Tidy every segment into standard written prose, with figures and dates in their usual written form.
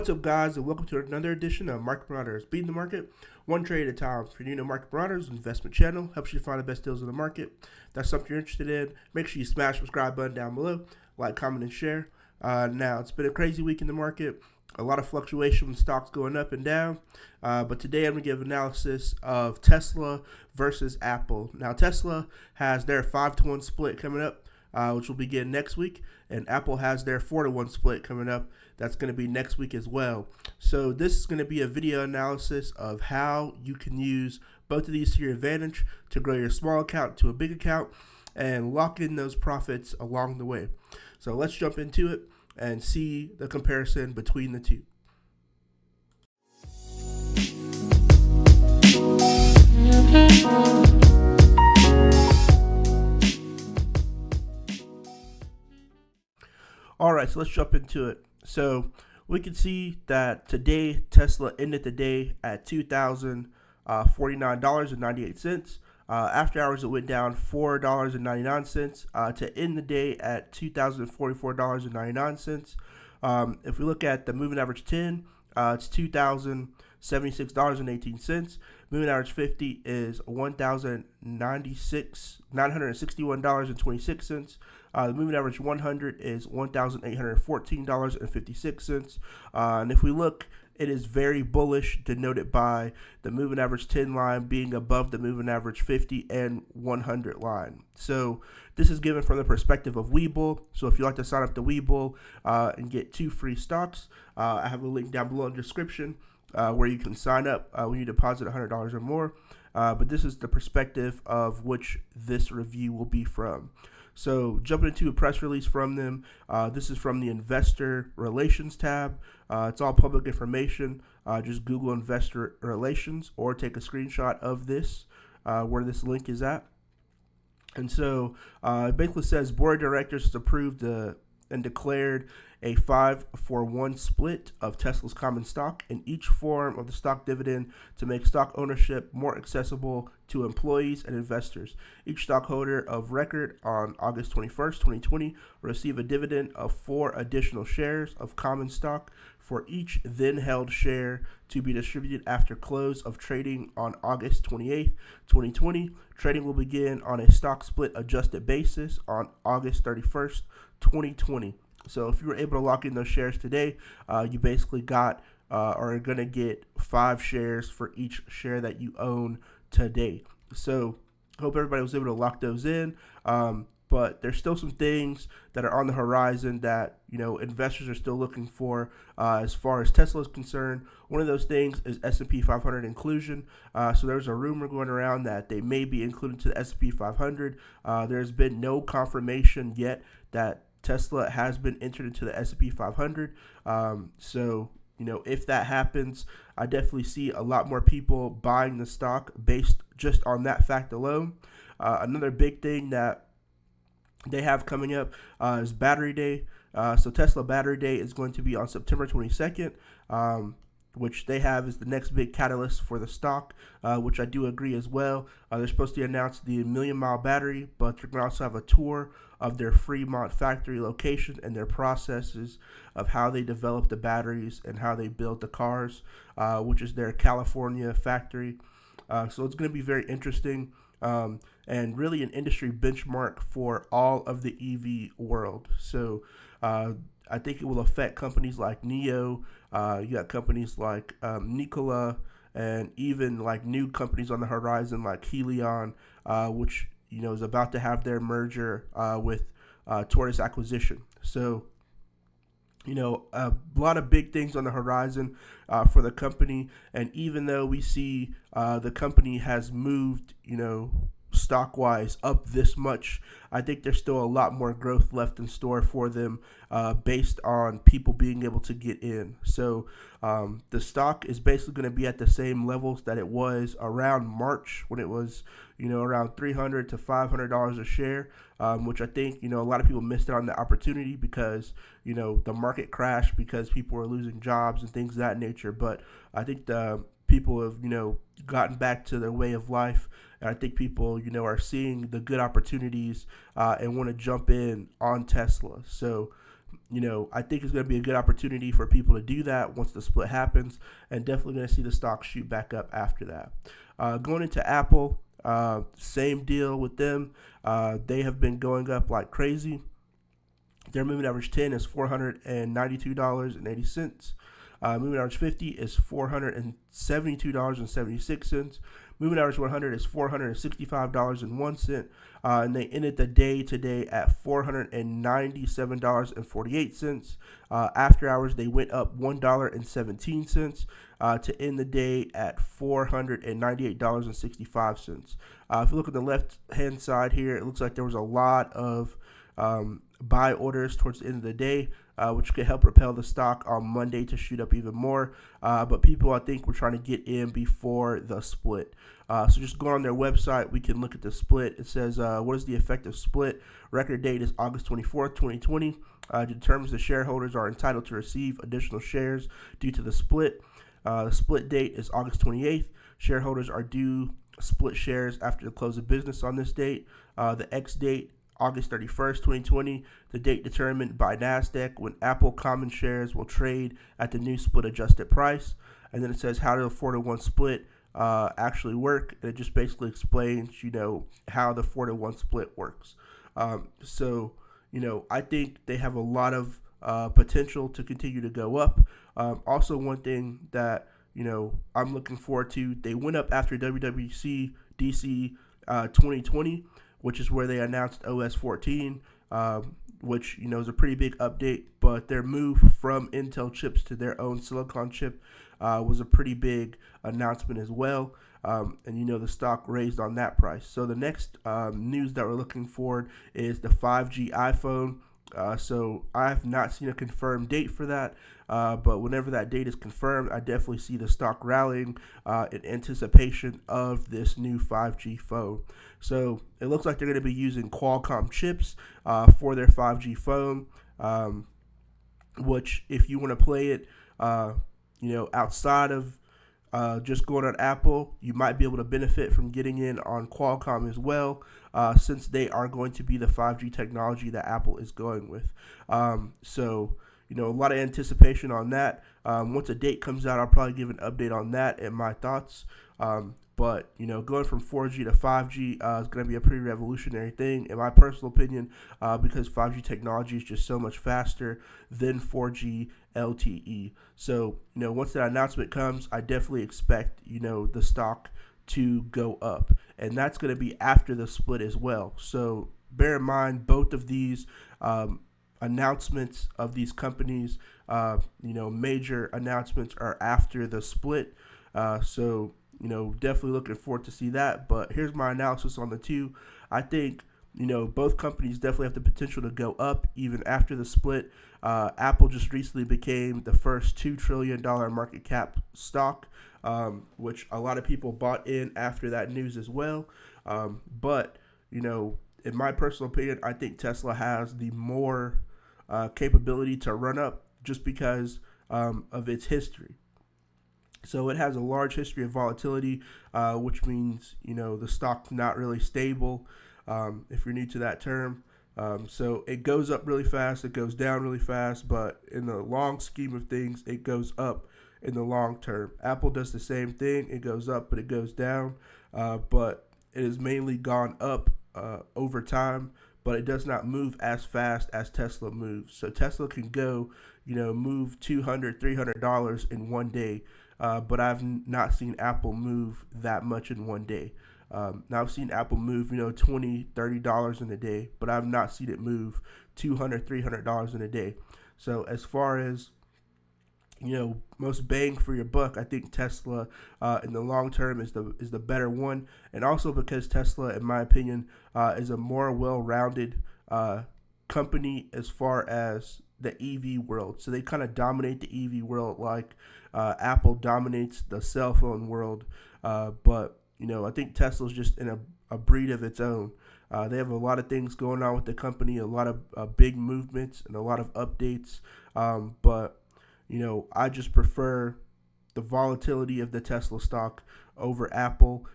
What's up, guys, and welcome to another edition of Market Marauders, beating the market one trade at a time. For you know, Market Marauders, investment channel, helps you find the best deals in the market. If that's something you're interested in, make sure you smash the subscribe button down below, like, comment, and share. Now, it's been a crazy week in the market, a lot of fluctuation with stocks going up and down, but today I'm going to give analysis of Tesla versus Apple. Now, Tesla has their 5-to-1 split coming up, which will begin next week, and Apple has their 4-to-1 split coming up. That's going to be next week as well. So this is going to be a video analysis of how you can use both of these to your advantage to grow your small account to a big account and lock in those profits along the way. So let's jump into it and see the comparison between the two. All right, so let's jump into it. So we can see that today Tesla ended the day at $2,049.98. After hours, it went down $4.99 to end the day at $2,044.99. If we look at the moving average 10, it's $2,076.18. Moving average 50 is $1,961.26. The moving average 100 is $1,814.56. And if we look, it is very bullish, denoted by the moving average 10 line being above the moving average 50 and 100 line. So this is given from the perspective of Webull. So if you'd like to sign up to Webull and get 2 free stocks, I have a link down below in the description where you can sign up when you deposit $100 or more. But this is the perspective of which this review will be from. So jumping into a press release from them, this is from the Investor Relations tab. It's all public information. Just Google Investor Relations or take a screenshot of this where this link is at. And so it basically says Board of Directors has approved and declared a 5-for-1 split of Tesla's common stock in each form of the stock dividend to make stock ownership more accessible to employees and investors. Each stockholder of record on August 21st, 2020 will receive a dividend of 4 additional shares of common stock for each then held share to be distributed after close of trading on August 28th, 2020. Trading will begin on a stock split adjusted basis on August 31st, 2020. So if you were able to lock in those shares today, you basically got or are going to get 5 shares for each share that you own today. So hope everybody was able to lock those in. But there's still some things that are on the horizon that, you know, investors are still looking for as far as Tesla is concerned. One of those things is S&P 500 inclusion. So there's a rumor going around that they may be included to the S&P 500. There's been no confirmation yet that Tesla has been entered into the S&P 500. So, you know, if that happens, I definitely see a lot more people buying the stock based just on that fact alone. Another big thing that they have coming up is Battery Day. So Tesla Battery Day is going to be on September 22nd, which they have is the next big catalyst for the stock, which I do agree as well. They're supposed to announce the 1,000,000-mile battery, but they're going to also have a tour of their Fremont factory location and their processes of how they develop the batteries and how they build the cars, which is their California factory. So it's going to be very interesting and really an industry benchmark for all of the EV world. So I think it will affect companies like NIO. You got companies like Nikola, and even like new companies on the horizon like Helion, which, you know, is about to have their merger with Tortoise Acquisition. So, you know, a lot of big things on the horizon for the company. And even though we see the company has moved, you know, stock-wise up this much, I think there's still a lot more growth left in store for them based on people being able to get in. So the stock is basically going to be at the same levels that it was around March, when it was, you know, around $300 to $500 a share, which I think, you know, a lot of people missed out on the opportunity because, you know, the market crashed because people were losing jobs and things of that nature. But I think the people have, you know, gotten back to their way of life. And I think people, you know, are seeing the good opportunities and want to jump in on Tesla. So I think it's going to be a good opportunity for people to do that once the split happens, and definitely going to see the stock shoot back up after that. Going into Apple, same deal with them. They have been going up like crazy. Their moving average 10 is $492.80. Moving average 50 is $472.76. Moving average 100 is $465.01. And they ended the day today at $497.48. After hours, they went up $1.17 to end the day at $498.65. If you look at the left-hand side here, it looks like there was a lot of buy orders towards the end of the day, which could help propel the stock on Monday to shoot up even more. But people, I think, were trying to get in before the split. So just going on their website, we can look at the split. It says, what is the effective split? Record date is August 24th, 2020. Determines the shareholders are entitled to receive additional shares due to the split. The split date is August 28th. Shareholders are due split shares after the close of business on this date. The X date, August 31st, 2020, the date determined by NASDAQ when Apple common shares will trade at the new split adjusted price. And then it says how does a 4-to-1 split actually work. And it just basically explains, how the 4-to-1 split works. So, I think they have a lot of potential to continue to go up. Also, one thing that, I'm looking forward to, they went up after WWDC 2020, which is where they announced OS 14, which, is a pretty big update. But their move from Intel chips to their own silicon chip was a pretty big announcement as well. And, the stock raised on that price. So the next news that we're looking for is the 5G iPhone. So I have not seen a confirmed date for that. But whenever that date is confirmed, I definitely see the stock rallying in anticipation of this new 5G phone. So it looks like they're going to be using Qualcomm chips for their 5G phone, which if you want to play it, outside of just going on Apple, you might be able to benefit from getting in on Qualcomm as well, since they are going to be the 5G technology that Apple is going with. So, a lot of anticipation on that. Once a date comes out, I'll probably give an update on that and my thoughts. But, going from 4G to 5G is going to be a pretty revolutionary thing, in my personal opinion, because 5G technology is just so much faster than 4G LTE. So, once that announcement comes, I definitely expect, the stock to go up. And that's going to be after the split as well. So, bear in mind, both of these announcements of these companies, major announcements are after the split. So, definitely looking forward to see that. But here's my analysis on the two. I think, both companies definitely have the potential to go up even after the split. Apple just recently became the first $2 trillion market cap stock, which a lot of people bought in after that news as well. But, in my personal opinion, I think Tesla has the more capability to run up just because of its history. So it has a large history of volatility, which means, the stock's not really stable, if you're new to that term. So it goes up really fast, it goes down really fast, but in the long scheme of things, it goes up in the long term. Apple does the same thing. It goes up, but it goes down. But it has mainly gone up over time, but it does not move as fast as Tesla moves. So Tesla can go, move $200, $300 in one day. But I've not seen Apple move that much in one day. Now I've seen Apple move, $20, $30 in a day, but I've not seen it move $200, $300 in a day. So as far as, most bang for your buck, I think Tesla in the long term is the better one. And also because Tesla, in my opinion, is a more well-rounded company as far as the EV world. So they kind of dominate the EV world like Apple dominates the cell phone world. But, I think Tesla's just in a breed of its own. They have a lot of things going on with the company, a lot of big movements and a lot of updates. But, I just prefer the volatility of the Tesla stock over Apple.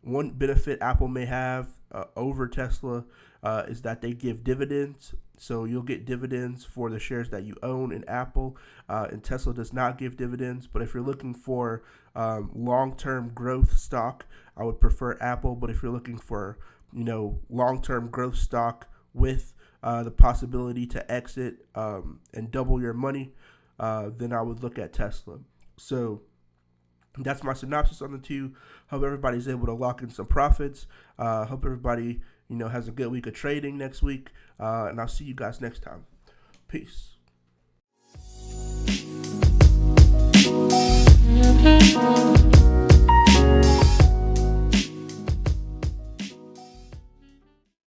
One benefit Apple may have over Tesla is that they give dividends. So you'll get dividends for the shares that you own in Apple, and Tesla does not give dividends. But if you're looking for long-term growth stock, I would prefer Apple. But if you're looking for long-term growth stock with the possibility to exit and double your money, then I would look at Tesla. So that's my synopsis on the two. Hope everybody's able to lock in some profits. Hope everybody has a good week of trading next week. And I'll see you guys next time. Peace.